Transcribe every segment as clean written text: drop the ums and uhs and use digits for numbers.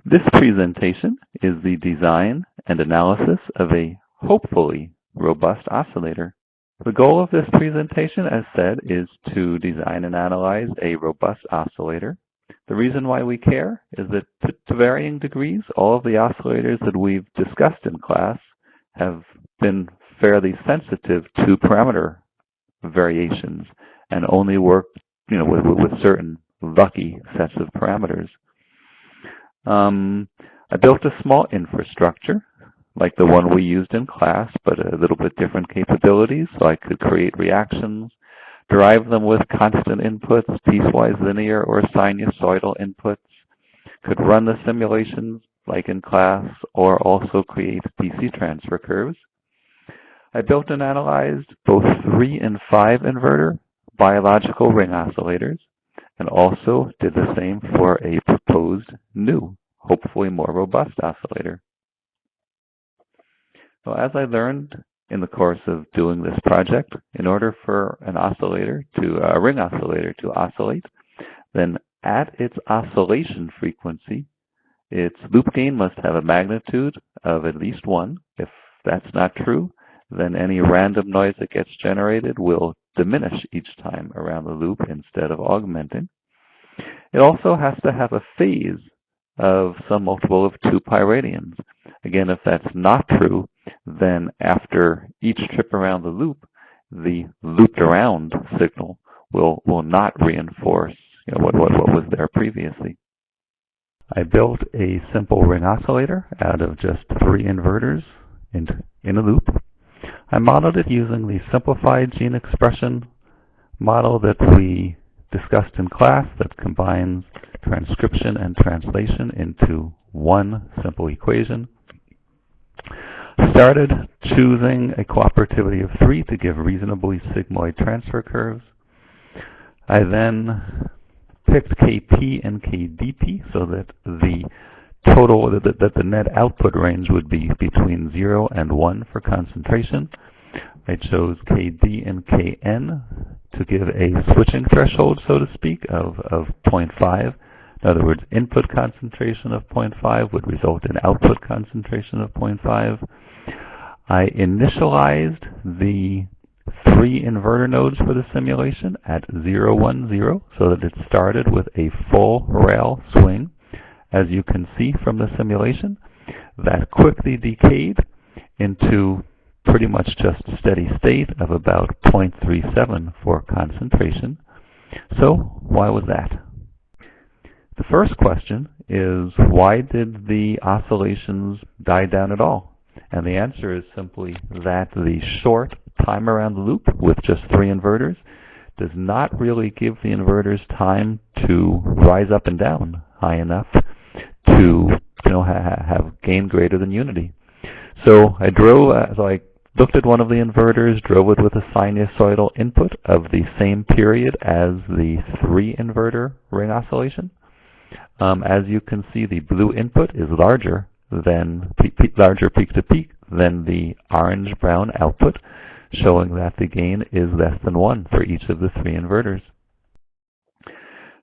This presentation is the design and analysis of a hopefully robust oscillator. The goal of this presentation, as said, is to design and analyze a robust oscillator. The reason why we care is that to varying degrees, all of the oscillators that we've discussed in class have been fairly sensitive to parameter variations and only work with certain lucky sets of parameters. I built a small infrastructure like the one we used in class, but a little bit different capabilities, so I could create reactions, derive them with constant inputs, piecewise linear or sinusoidal inputs, could run the simulations like in class, or also create DC transfer curves. I built and analyzed both 3 and 5 inverter biological ring oscillators, and also did the same for a proposed new, hopefully more robust oscillator. So as I learned in the course of doing this project, in order for an oscillator a ring oscillator to oscillate, then at its oscillation frequency, its loop gain must have a magnitude of at least 1. If that's not true, then any random noise that gets generated will diminish each time around the loop instead of augmenting. It also has to have a phase of some multiple of 2 pi radians. Again, if that's not true, then after each trip around the looped around signal will not reinforce what was there previously. I built a simple ring oscillator out of just 3 inverters in a loop. I modeled it using the simplified gene expression model that we discussed in class that combines transcription and translation into one simple equation. Started choosing a cooperativity of 3 to give reasonably sigmoid transfer curves. I then picked Kp and Kdp so that the total, that the net output range would be between 0 and 1 for concentration. I chose Kd and Kn to give a switching threshold, so to speak, of 0.5. In other words, input concentration of 0.5 would result in output concentration of 0.5. I initialized the 3 inverter nodes for the simulation at 0, 1, 0, so that it started with a full rail swing. As you can see from the simulation, that quickly decayed into pretty much just steady state of about 0.37 for concentration. So why was that? The first question is, why did the oscillations die down at all? And the answer is simply that the short time around the loop with just 3 inverters does not really give the inverters time to rise up and down high enough to have gain greater than unity. So I looked at one of the inverters, drove it with a sinusoidal input of the same period as the 3 inverter ring oscillation. As you can see, the blue input is larger peak to peak than the orange-brown output, showing that the gain is less than 1 for each of the 3 inverters.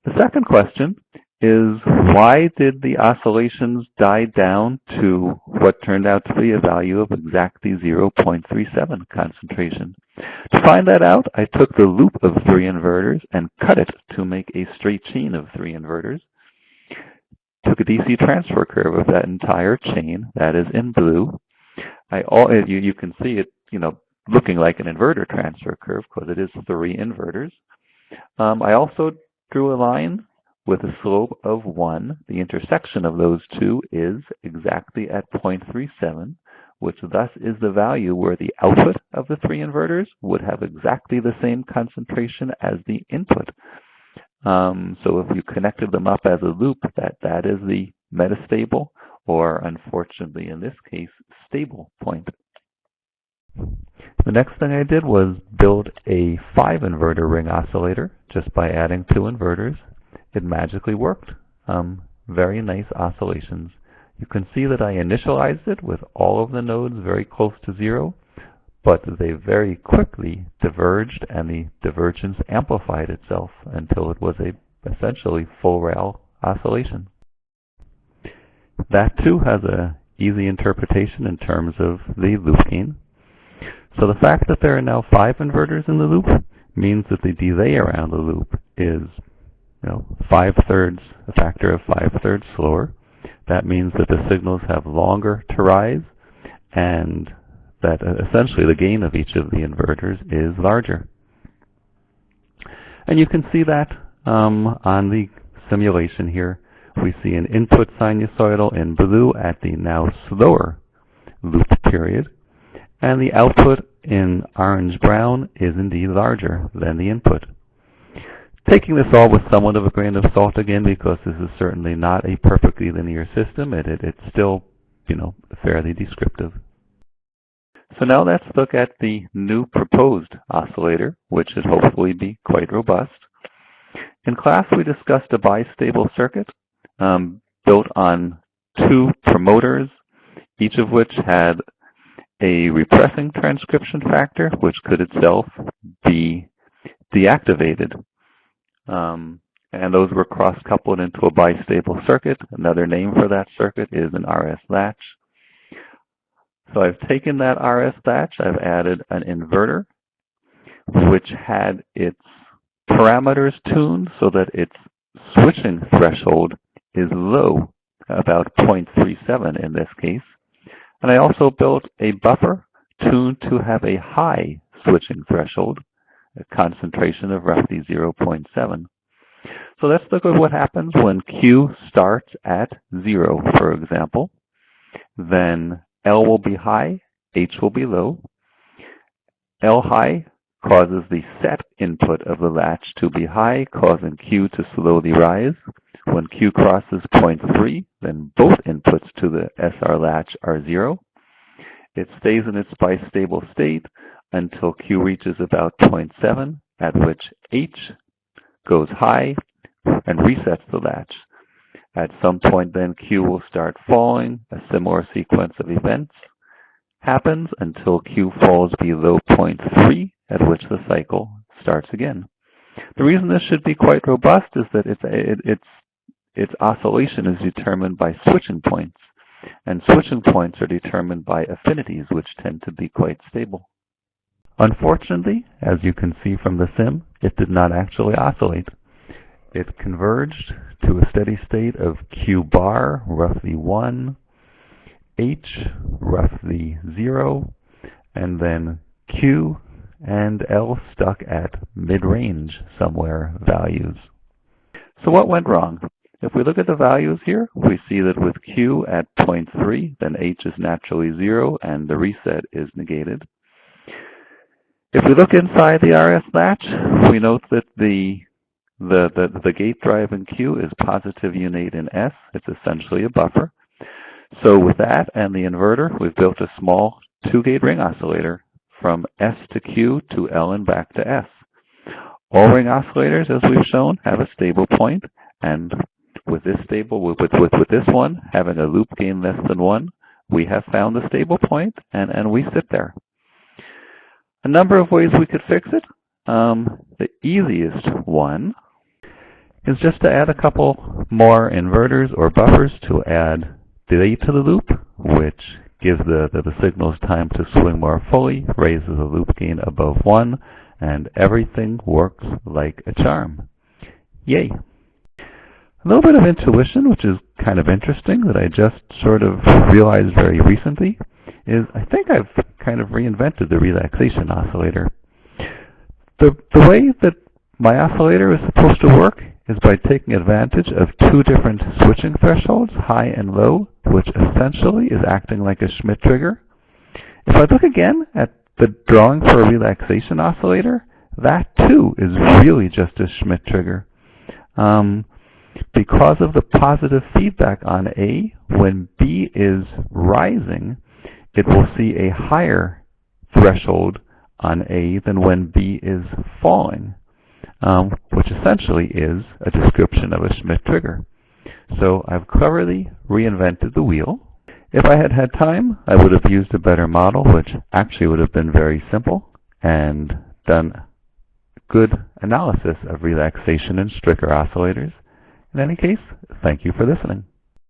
The second question is, why did the oscillations die down to what turned out to be a value of exactly 0.37 concentration? To find that out, I took the loop of 3 inverters and cut it to make a straight chain of 3 inverters. Took a DC transfer curve of that entire chain, that is in blue. You can see it, looking like an inverter transfer curve because it is 3 inverters. I also drew a line with a slope of 1. The intersection of those 2 is exactly at 0.37, which thus is the value where the output of the 3 inverters would have exactly the same concentration as the input. So if you connected them up as a loop, that is the metastable, or unfortunately in this case, stable point. The next thing I did was build a 5 inverter ring oscillator just by adding 2 inverters. It magically worked. Very nice oscillations. You can see that I initialized it with all of the nodes very close to 0, but they very quickly diverged, and the divergence amplified itself until it was essentially full rail oscillation. that too has a easy interpretation in terms of the loop gain. So the fact that there are now 5 inverters in the loop means that the delay around the loop is, 5/3, a factor of 5/3 slower. That means that the signals have longer to rise, and that essentially the gain of each of the inverters is larger. And you can see that on the simulation here. We see an input sinusoidal in blue at the now slower loop period, and the output in orange-brown is indeed larger than the input. Taking this all with somewhat of a grain of salt again, because this is certainly not a perfectly linear system, it's still, fairly descriptive. So now let's look at the new proposed oscillator, which should hopefully be quite robust. In class, we discussed a bistable circuit built on 2 promoters, each of which had a repressing transcription factor, which could itself be deactivated. And those were cross-coupled into a bistable circuit. Another name for that circuit is an RS latch. So I've taken that RS latch, I've added an inverter, which had its parameters tuned so that its switching threshold is low, about 0.37 in this case. And I also built a buffer tuned to have a high switching threshold, a concentration of roughly 0.7. So let's look at what happens when Q starts at 0, for example. Then L will be high, H will be low. L high causes the set input of the latch to be high, causing Q to slowly rise. When Q crosses 0.3, then both inputs to the SR latch are 0. It stays in its bistable state until Q reaches about 0.7, at which H goes high and resets the latch. At some point then Q will start falling. A similar sequence of events happens until Q falls below 0.3, at which the cycle starts again. The reason this should be quite robust is that its oscillation is determined by switching points, and switching points are determined by affinities, which tend to be quite stable. Unfortunately, as you can see from the sim, it did not actually oscillate. It converged to a steady state of Q bar, roughly 1, H, roughly 0, and then Q and L stuck at mid-range somewhere values. So what went wrong? If we look at the values here, we see that with Q at 0.3, then H is naturally 0, and the reset is negated. If we look inside the RS latch, we note that the gate drive in Q is positive unate in S. It's essentially a buffer. So with that and the inverter, we've built a small 2-gate ring oscillator from S to Q to L and back to S. All ring oscillators, as we've shown, have a stable point, and with this one having a loop gain less than 1, we have found the stable point, and we sit there. A number of ways we could fix it. The easiest one is just to add a couple more inverters or buffers to add delay to the loop, which gives the signals time to swing more fully, raises the loop gain above 1, and everything works like a charm. Yay! A little bit of intuition, which is kind of interesting, that I just sort of realized very recently, is I think I've kind of reinvented the relaxation oscillator. The way that my oscillator is supposed to work is by taking advantage of 2 different switching thresholds, high and low, which essentially is acting like a Schmitt trigger. If I look again at the drawing for a relaxation oscillator, that too is really just a Schmitt trigger. Because of the positive feedback on A, when B is rising, it will see a higher threshold on A than when B is falling, which essentially is a description of a Schmitt trigger. So I've cleverly reinvented the wheel. If I had had time, I would have used a better model, which actually would have been very simple, and done good analysis of relaxation and Stricker oscillators. In any case, thank you for listening.